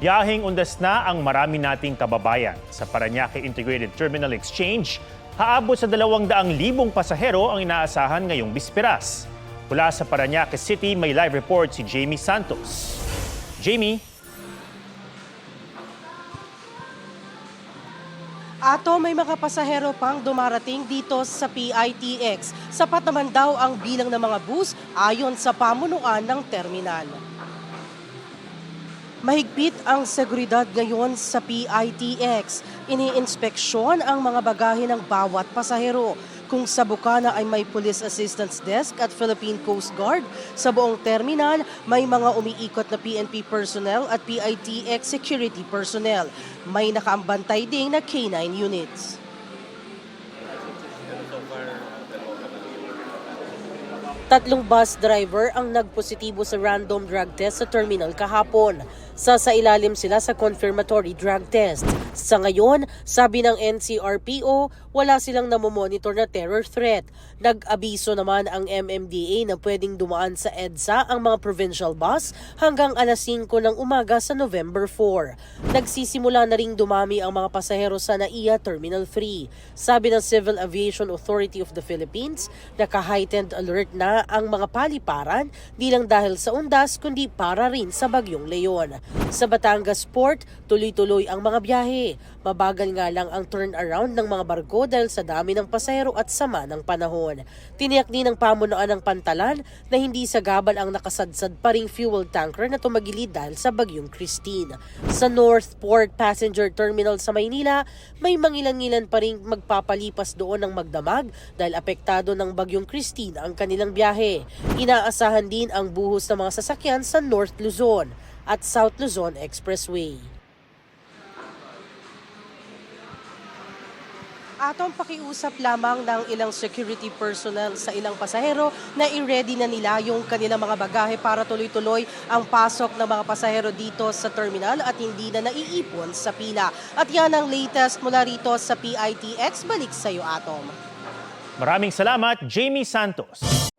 Biyaheng undas na ang marami nating kababayan. Sa Parañaque Integrated Terminal Exchange, haabot sa 200,000 pasahero ang inaasahan ngayong bisperas. Mula sa Parañaque City, may live report si Jamie Santos. Jamie? Ato, may mga pasahero pang dumarating dito sa PITX. Sapat naman daw ang bilang ng mga bus ayon sa pamunuan ng terminal. Mahigpit ang seguridad ngayon sa PITX. Iniinspeksyon ang mga bagahe ng bawat pasahero. Kung sa Bukana ay may Police Assistance Desk at Philippine Coast Guard, sa buong terminal may mga umiikot na PNP personnel at PITX security personnel. May nakaambantay ding na K9 units. Tatlong bus driver ang nagpositibo sa random drug test sa terminal kahapon. Sasailalim sila sa confirmatory drug test. Sa ngayon, sabi ng NCRPO, wala silang namomonitor na terror threat. Nag-abiso naman ang MMDA na pwedeng dumaan sa EDSA ang mga provincial bus hanggang alas 5 ng umaga sa November 4. Nagsisimula na ring dumami ang mga pasahero sa NAIA Terminal 3. Sabi ng Civil Aviation Authority of the Philippines, naka-heightened alert na ang mga paliparan di lang dahil sa undas kundi para rin sa Bagyong Leon. Sa Batangas Port, tuloy-tuloy ang mga biyahe. Mabagal nga lang ang turnaround ng mga barko dahil sa dami ng pasahero at sama ng panahon. Tiniyak din ng pamunuan ng Pantalan na hindi sagabal ang nakasadsad pa ring fuel tanker na tumagilid dahil sa Bagyong Christine. Sa North Port Passenger Terminal sa Maynila, may mangilan-ngilan pa ring magpapalipas doon ng magdamag dahil apektado ng Bagyong Christine ang kanilang biyahe. Inaasahan din ang buhos ng mga sasakyan sa North Luzon at South Luzon Expressway. Atong pakiusap lamang ng ilang security personnel sa ilang pasahero na i-ready na nila yung kanilang mga bagahe para tuloy-tuloy ang pasok ng mga pasahero dito sa terminal at hindi na naiipon sa pila. At yan ang latest mula rito sa PITX. Balik sa iyo, Atom. Maraming salamat, Jamie Santos.